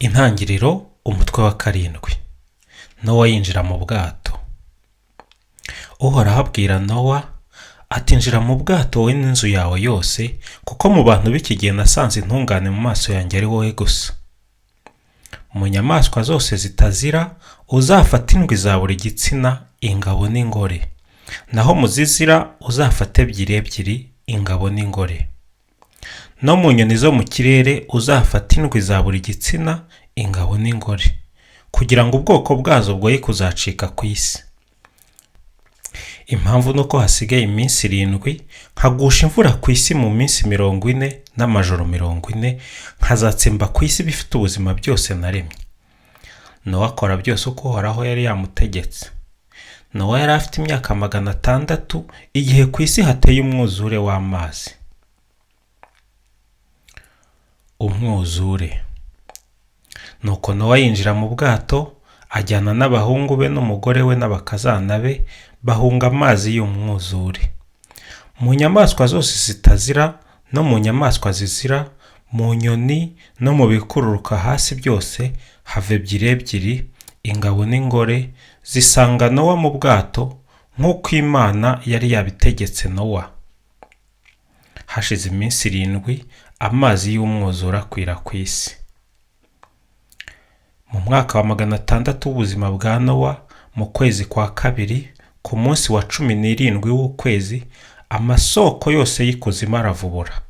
Intangiriro umutwe wa karindwi. Nowa yinjira mu bwato. Uhoraho abwira Nowa ati injira mu bwato wowe n'inzu yawe yose, kuko mu bantu b'iki gihe nasanze intungane mu maso yanjye ari wowe gusa. Mu nyamaswa zose zitazira uzafata indwi za buri gitsina, ingabo n'ingore, naho mu zizira uzafata ebyiri ebyiri, ingabo n'ingore. No mu nyoni zo mu kirere uzafata indwi za buri gitsina, ingabo n'ingore, kugira ngo ubwoko bwazo bwoye kuzacika ku isi. Impamvu nuko hasigaye iminsi 7 nkagusha imvura ku isi mu minsi 40 n'amajoro 40, nkazatsemba ku isi bifite ubuzima byose naremye. Nowa akora byose uko Uhoraho yari yamutegetse. Nowa yari afite imyaka 600 igihe ku isi hateye umwuzure w'amazi. Umwuzure. Nuko Nowa yinjira mu bwato, ajyana n'abahungu be n'umugore we n'abakazana be, bahunga amazi y'umwuzure. Mu nyamaswa zose zitazira no mu nyamaswa zizira, mu nyoni no mu bikururuka hasi byose, have ebyiri ebyiri, ingabo n'ingore, zisanga Nowa mu bwato nk'uko Imana yari yabitegetse Nowa. Hashize iminsi 7 amazi y'umwuzure akwira ku isi. Mu mwaka wa 600 w'ubuzima bwa Nowa, mu kwezi kwa 2, ku munsi wa 17 w'ukwezi, amasoko yose y'ikuzimu aravubura,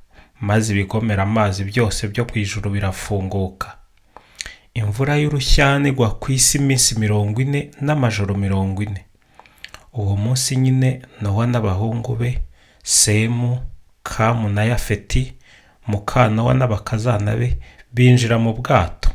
maze ibigomera amazi byose byo ku ijuru birafunguka. Imvura y'urushyane igwa ku isi iminsi 40 n'amajoro 40. Uwo munsi nyine Nowa n'abahungu be, Semu, Kamu na Yafeti, muka Nowa n'abakazana be, binjira mu bwato.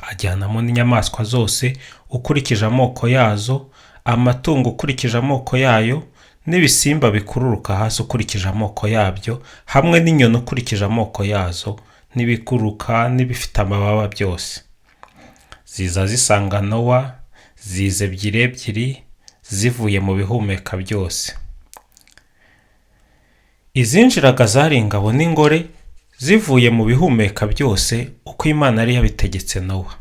Ajyanamo n'inyamaswa zose ukurikije amoko yazo, amatungo ukurikije amoko yayo, n'ibisimba bikururuka hasi ukurikije amoko yabyo, hamwe n'inyoni ukurikije amoko yazo, n'ibikuruka n'ibifite amababa byose. Ziza zisanga Nowa, zize ebyiri ebyiri, zivuye mu bihumeka byose. Izinjiraga zari ingabo n'ingore, zivuye mu bihumeka byose uko Imana yari yabitegetse Nowa.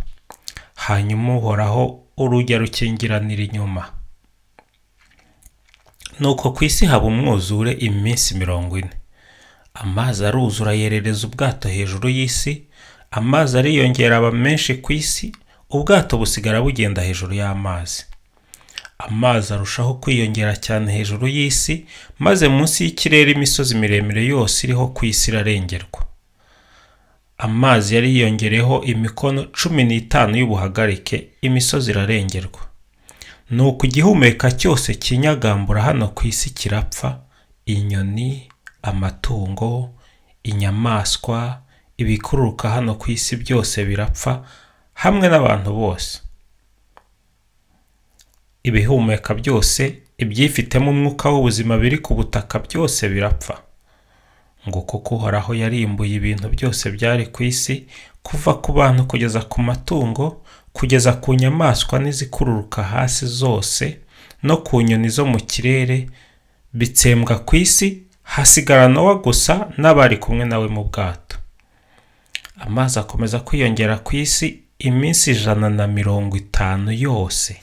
Hanyuma Uhoraho urujya rukingiranira inyuma. Nuko ku isi haba umwuzure iminsi 40. Amazi aruzura yerereza ubwato hejuru y'isi, amazi ariyongera aba menshi ku isi, ubwato busigara bugenda hejuru y'amazi. Amazi arushaho kwiyongera cyane hejuru y'isi, maze munsi y'ikirere imisozi miremire yose iriho ku isi irarengerwa. Amazi yari yiyongereho imikono 15 y'ubuhagarike, imisozi irarengerwa. Nuko igihumeka cyose kinyagambura hano ku isi kirapfa, inyoni, amatungo, inyamaswa, ibikururuka hano ku isi byose birapfa, hamwe n'abantu bose. Ibihumeka byose, ibyifitemo umwuka w'ubuzima biri ku butaka byose birapfa. Ngo kuko Uhoraho yarimbuye ibintu byose byari ku isi, kuva ku bantu kugeza ku matungo, kugeza ku nyamaswa n'izikururuka hasi zose, no ku nyoni zo mu kirere, bitsembwa ku isi, hasigara Nowa gusa n'abari kumwe nawe mu bwato. Amazi akomeza kwiyongera ku isi iminsi 150 yose.